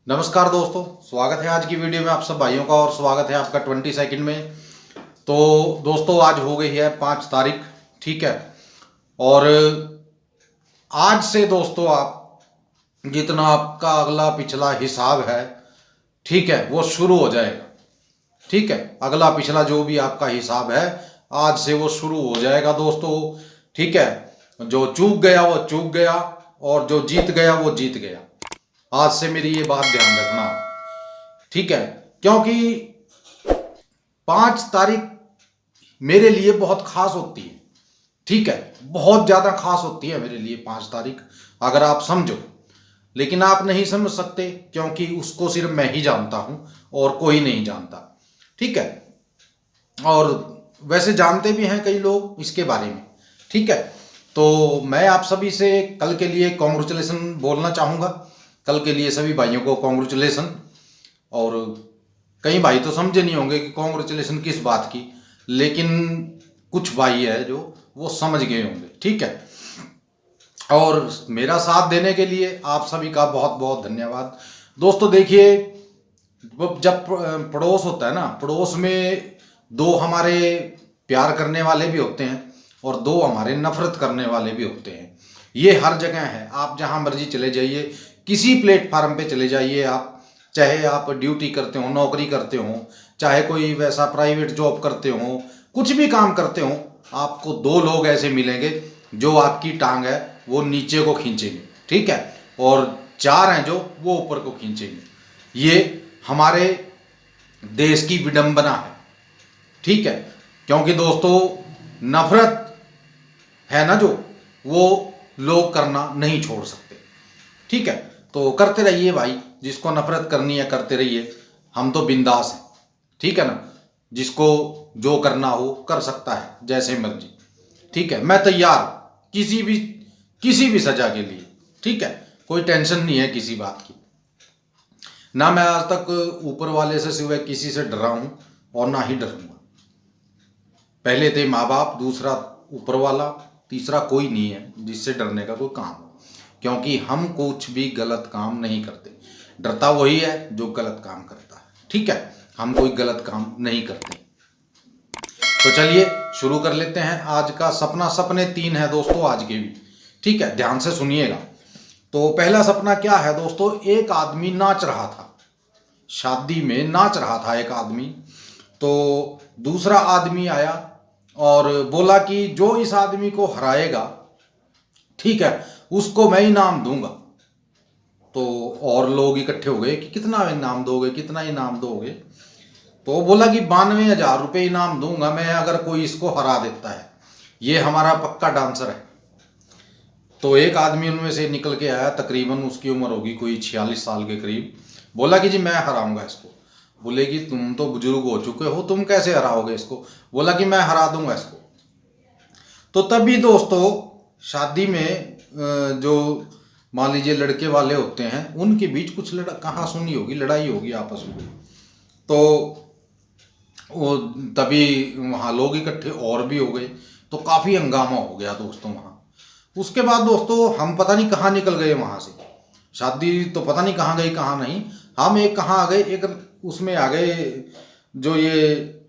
नमस्कार दोस्तों, स्वागत है आज की वीडियो में आप सब भाइयों का और स्वागत है आपका 22 में। तो दोस्तों आज हो गई है 5 तारीख, ठीक है। और आज से दोस्तों आप जितना आपका अगला पिछला हिसाब है, ठीक है, वो शुरू हो जाएगा। ठीक है, अगला पिछला जो भी आपका हिसाब है आज से वो शुरू हो जाएगा दोस्तों। ठीक है, जो चूक गया वो चूक गया और जो जीत गया वो जीत गया। आज से मेरी ये बात ध्यान रखना, ठीक है, क्योंकि 5 तारीख मेरे लिए बहुत खास होती है। ठीक है, बहुत ज्यादा खास होती है मेरे लिए 5 तारीख, अगर आप समझो। लेकिन आप नहीं समझ सकते क्योंकि उसको सिर्फ मैं ही जानता हूं और कोई नहीं जानता। ठीक है, और वैसे जानते भी हैं कई लोग इसके बारे में। ठीक है, तो मैं आप सभी से कल के लिए कॉन्ग्रेचुलेसन बोलना चाहूँगा। कल के लिए सभी भाइयों को कॉन्ग्रेचुलेसन। और कई भाई तो समझे नहीं होंगे कि कॉन्ग्रेचुलेसन किस बात की, लेकिन कुछ भाई है जो वो समझ गए होंगे। ठीक है, और मेरा साथ देने के लिए आप सभी का बहुत बहुत धन्यवाद। दोस्तों देखिए, जब पड़ोस होता है ना, पड़ोस में दो हमारे प्यार करने वाले भी होते हैं और दो हमारे नफरत करने वाले भी होते हैं। ये हर जगह है, आप जहां मर्जी चले जाइए, किसी प्लेटफार्म पे चले जाइए आप, चाहे आप ड्यूटी करते हो, नौकरी करते हो, चाहे कोई वैसा प्राइवेट जॉब करते हो, कुछ भी काम करते हो, आपको दो लोग ऐसे मिलेंगे जो आपकी टांग है वो नीचे को खींचेंगे। ठीक है, और चार हैं जो वो ऊपर को खींचेंगे। ये हमारे देश की विडंबना है। ठीक है, क्योंकि दोस्तों नफरत है ना जो, वो लोग करना नहीं छोड़ सकते। ठीक है, तो करते रहिए भाई, जिसको नफरत करनी है करते रहिए, हम तो बिंदास हैं। ठीक है ना, जिसको जो करना हो कर सकता है जैसे मर्जी। ठीक है, मैं तैयार किसी भी सजा के लिए। ठीक है, कोई टेंशन नहीं है किसी बात की। ना मैं आज तक ऊपर वाले से सिवाय किसी से डरा हूं और ना ही डरूंगा। पहले थे माँ बाप, दूसरा ऊपर वाला, तीसरा कोई नहीं है जिससे डरने का कोई काम हो, क्योंकि हम कुछ भी गलत काम नहीं करते। डरता वही है जो गलत काम करता है। ठीक है, हम कोई गलत काम नहीं करते। तो चलिए शुरू कर लेते हैं आज का सपना। सपने 3 है दोस्तों आज के भी, ठीक है, ध्यान से सुनिएगा। तो पहला सपना क्या है दोस्तों, एक आदमी नाच रहा था, शादी में नाच रहा था एक आदमी। तो दूसरा आदमी आया और बोला कि जो इस आदमी को हराएगा, ठीक है, उसको मैं इनाम दूंगा। तो और लोग इकट्ठे हो गए कि कितना इनाम दोगे, कितना इनाम दोगे। तो बोला कि 92,000 रुपये इनाम दूंगा मैं अगर कोई इसको हरा देता है, ये हमारा पक्का डांसर है। तो एक आदमी उनमें से निकल के आया, तकरीबन उसकी उम्र होगी कोई 46 साल के करीब। बोला कि जी मैं हराऊंगा इसको। बोले कि तुम तो बुजुर्ग हो चुके हो, तुम कैसे हराओगे इसको। बोला कि मैं हरा दूंगा इसको। तो तभी दोस्तों शादी में जो मान लीजिए लड़के वाले होते हैं, उनके बीच कुछ कहाँ सुनी होगी, लड़ाई होगी आपस में। तो वो तभी वहाँ लोग इकट्ठे और भी हो गए, तो काफ़ी हंगामा हो गया दोस्तों वहाँ। उसके बाद दोस्तों हम पता नहीं कहाँ निकल गए वहाँ से। शादी तो पता नहीं कहाँ गई कहाँ नहीं। हम एक कहाँ आ गए, एक उसमें आ गए जो ये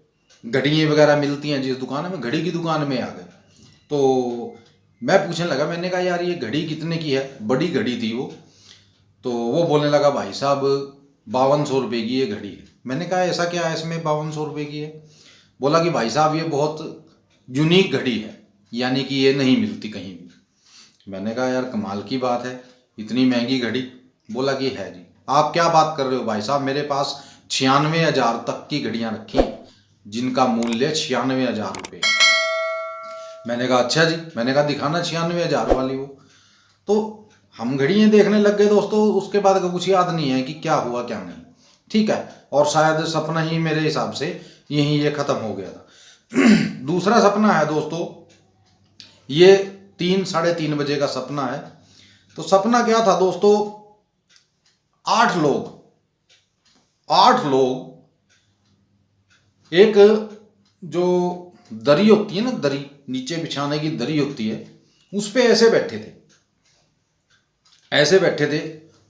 घड़ियाँ वगैरह मिलती हैं जिस दुकान में, घड़ी की दुकान में आ गए। तो मैं पूछने लगा, मैंने कहा यार ये घड़ी कितने की है, बड़ी घड़ी थी वो। तो वो बोलने लगा भाई साहब 5200 रुपये की ये घड़ी है। मैंने कहा ऐसा क्या है इसमें 5200 रुपये की है। बोला कि भाई साहब ये बहुत यूनिक घड़ी है, यानी कि ये नहीं मिलती कहीं भी। मैंने कहा यार कमाल की बात है, इतनी महंगी घड़ी। बोला कि है जी। आप क्या बात कर रहे हो भाई साहब, मेरे पास 96,000 तक की घड़ियां रखी जिनका मूल्य 96,000 रुपये। मैंने कहा अच्छा जी। मैंने कहा दिखाना 96,000 वाली वो। तो हम घड़ियां देखने लग गए दोस्तों। उसके बाद का कुछ याद नहीं है कि क्या हुआ क्या नहीं। ठीक है, और शायद सपना ही मेरे हिसाब से यहीं ये खत्म हो गया था। दूसरा सपना है दोस्तों, ये 3-3:30 बजे का सपना है। तो सपना क्या था दोस्तों, 8 लोग एक जो दरी होती है ना, दरी नीचे बिछाने की दरी होती है, उस पे ऐसे बैठे थे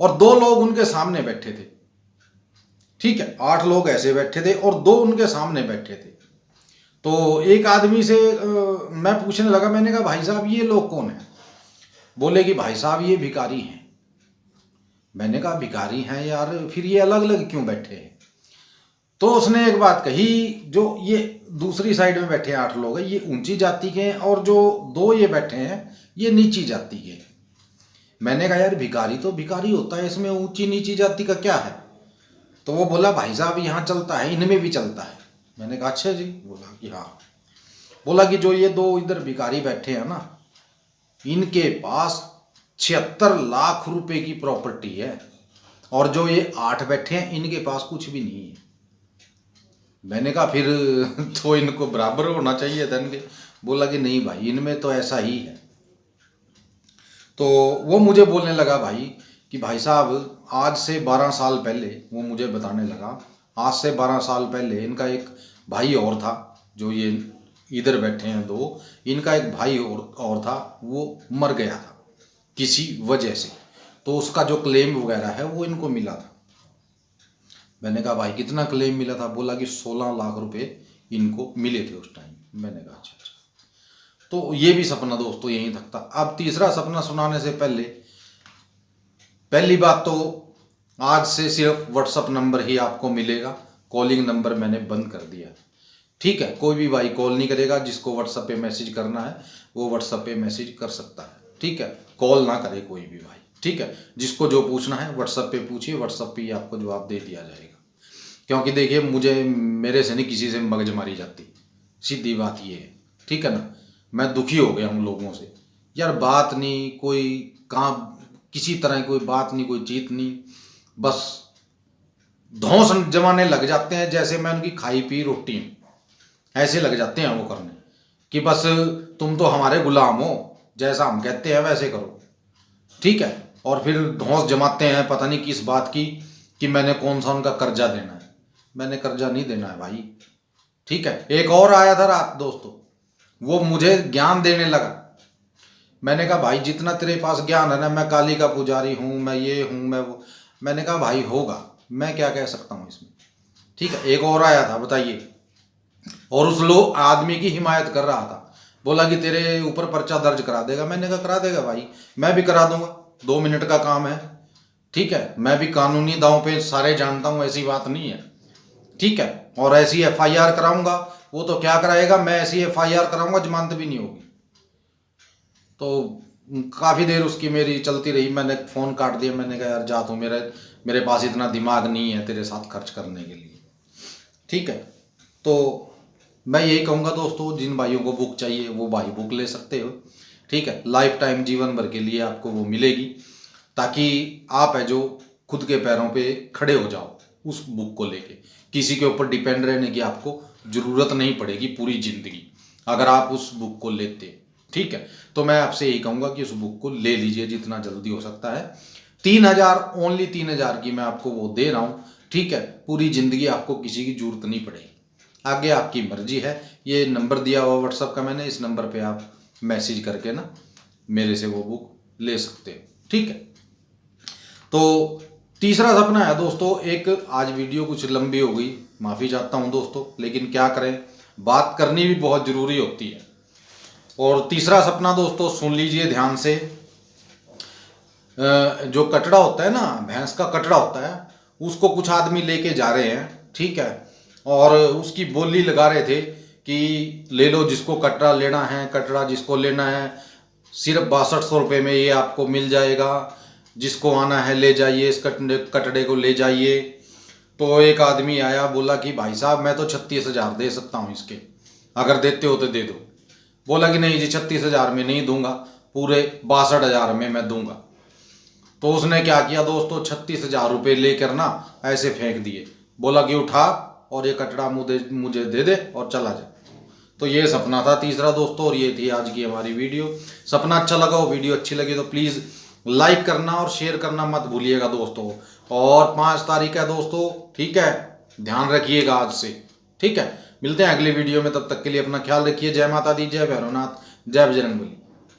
और 2 लोग उनके सामने बैठे थे, ठीक है, 8 लोग ऐसे बैठे थे और 2 उनके सामने बैठे थे। तो एक आदमी से मैं पूछने लगा, मैंने कहा भाई साहब ये लोग कौन है? बोले कि भाई साहब ये भिखारी हैं। मैंने कहा भिखारी हैं यार, फिर ये अलग अलग क्यों बैठे हैं? तो उसने एक बात कही, जो ये दूसरी साइड में बैठे 8 लोग हैं, ये ऊंची जाति के हैं और जो 2 ये बैठे हैं ये नीची जाति के। मैंने कहा यार भिखारी तो भिखारी होता है, इसमें ऊंची नीची जाति का क्या है? तो वो बोला भाई साहब यहाँ चलता है, इनमें भी चलता है। मैंने कहा अच्छा जी। बोला कि हाँ। बोला कि जो ये 2 इधर भिखारी बैठे हैं ना, इनके पास 76 लाख रुपए की प्रॉपर्टी है और जो ये 8 बैठे हैं इनके पास कुछ भी नहीं है। मैंने कहा फिर तो इनको बराबर होना चाहिए धन के। बोला कि नहीं भाई, इनमें तो ऐसा ही है। तो वो मुझे बोलने लगा भाई कि भाई साहब आज से 12 साल पहले, वो मुझे बताने लगा, आज से 12 साल पहले इनका एक भाई और था, जो ये इधर बैठे हैं 2, इनका एक भाई और था, वो मर गया था किसी वजह से, तो उसका जो क्लेम वगैरह है वो इनको मिला था। मैंने कहा भाई कितना क्लेम मिला था? बोला कि 16 लाख रुपए इनको मिले थे उस टाइम। मैंने कहा अच्छा अच्छा। तो ये भी सपना दोस्तों यहीं तक था। अब तीसरा सपना सुनाने से पहले, पहली बात तो आज से सिर्फ व्हाट्सअप नंबर ही आपको मिलेगा, कॉलिंग नंबर मैंने बंद कर दिया, ठीक है। कोई भी भाई कॉल नहीं करेगा, जिसको व्हाट्सएप पे मैसेज करना है वो व्हाट्सएप पे मैसेज कर सकता है, ठीक है। कॉल ना करे कोई भी भाई, ठीक है। जिसको जो पूछना है व्हाट्सएप पे पूछिए, व्हाट्सएप पे ही आपको जवाब दे दिया जाएगा। क्योंकि देखिए मुझे, मेरे से नहीं किसी से मगज मारी जाती, सीधी बात ये है, ठीक है ना। मैं दुखी हो गया हूँ लोगों से यार, बात नहीं कोई, कहाँ किसी तरह की कोई बात नहीं, कोई चीत नहीं, बस धौंस जमाने लग जाते हैं जैसे मैं उनकी खाई पी रोटी हूँ, ऐसे लग जाते हैं वो करने कि बस तुम तो हमारे गुलाम हो, जैसा हम कहते हैं वैसे करो, ठीक है। और फिर धौंस जमाते हैं पता नहीं किस बात की, कि मैंने कौन सा उनका कर्जा देना है। मैंने कर्जा नहीं देना है भाई, ठीक है। एक और आया था रात दोस्तों, वो मुझे ज्ञान देने लगा। मैंने कहा भाई जितना तेरे पास ज्ञान है ना, मैं काली का पुजारी हूँ, मैं ये हूँ, मैं वो। मैंने कहा भाई होगा, मैं क्या कह सकता हूँ इसमें, ठीक है। एक और आया था बताइए, और उस लोग आदमी की हिमायत कर रहा था, बोला कि तेरे ऊपर पर्चा दर्ज करा देगा। मैंने कहा करा देगा भाई, मैं भी करा दूंगा, 2 मिनट का काम है, ठीक है। मैं भी कानूनी दांव पे सारे जानता हूँ, ऐसी बात नहीं है, ठीक है। और ऐसी FIR कराऊंगा, वो तो क्या कराएगा, मैं ऐसी FIR कराऊंगा जमानत भी नहीं होगी। तो काफ़ी देर उसकी मेरी चलती रही, मैंने फ़ोन काट दिया। मैंने कहा यार जा, तो मेरे पास इतना दिमाग नहीं है तेरे साथ खर्च करने के लिए, ठीक है। तो मैं यही कहूँगा दोस्तों, जिन भाइयों को बुक चाहिए वो भाई बुक ले सकते हो, ठीक है। लाइफ टाइम जीवन भर के लिए आपको वो मिलेगी, ताकि आप है जो खुद के पैरों पे खड़े हो जाओ उस बुक को लेके। किसी के ऊपर डिपेंड रहने की आपको ज़रूरत नहीं पड़ेगी पूरी ज़िंदगी, अगर आप उस बुक को लेते, ठीक है। तो मैं आपसे यही कहूँगा कि उस बुक को ले लीजिए जितना जल्दी हो सकता है। 3000, ओनली 3000 की मैं आपको वो दे रहा हूँ, ठीक है। पूरी ज़िंदगी आपको किसी की ज़रूरत नहीं पड़ेगी, आगे आपकी मर्जी है। ये नंबर दिया हुआ व्हाट्सएप का मैंने, इस नंबर पे आप मैसेज करके ना मेरे से वो बुक ले सकते हो, ठीक है। तो तीसरा सपना है दोस्तों, एक आज वीडियो कुछ लंबी हो गई, माफ़ी चाहता हूँ दोस्तों, लेकिन क्या करें, बात करनी भी बहुत ज़रूरी होती है। और तीसरा सपना दोस्तों सुन लीजिए ध्यान से। जो कटड़ा होता है ना, भैंस का कटड़ा होता है, उसको कुछ आदमी लेके जा रहे हैं, ठीक है। और उसकी बोली लगा रहे थे कि ले लो जिसको कटड़ा लेना है, कटड़ा जिसको लेना है, सिर्फ 6200 रुपये में ये आपको मिल जाएगा, जिसको आना है ले जाइए, इस कटड़े को ले जाइए। तो एक आदमी आया, बोला कि भाई साहब मैं तो 36,000 दे सकता हूँ इसके, अगर देते हो तो दे दो। बोला कि नहीं जी 36,000 में नहीं दूंगा, पूरे 62,000 में मैं दूंगा। तो उसने क्या किया दोस्तों, 36,000 रुपये लेकर ना ऐसे फेंक दिए। बोला कि उठा और ये कटड़ा मुझे दे दे और चला जा। तो ये सपना था तीसरा दोस्तों, और ये थी आज की हमारी वीडियो। सपना अच्छा लगा हो, वीडियो अच्छी लगी तो प्लीज़ लाइक करना और शेयर करना मत भूलिएगा दोस्तों। और 5 तारीख है दोस्तों, ठीक है, ध्यान रखिएगा आज से, ठीक है। मिलते हैं अगली वीडियो में, तब तक के लिए अपना ख्याल रखिए। जय माता दी, जय भैरवनाथ, जय बजरंगबली।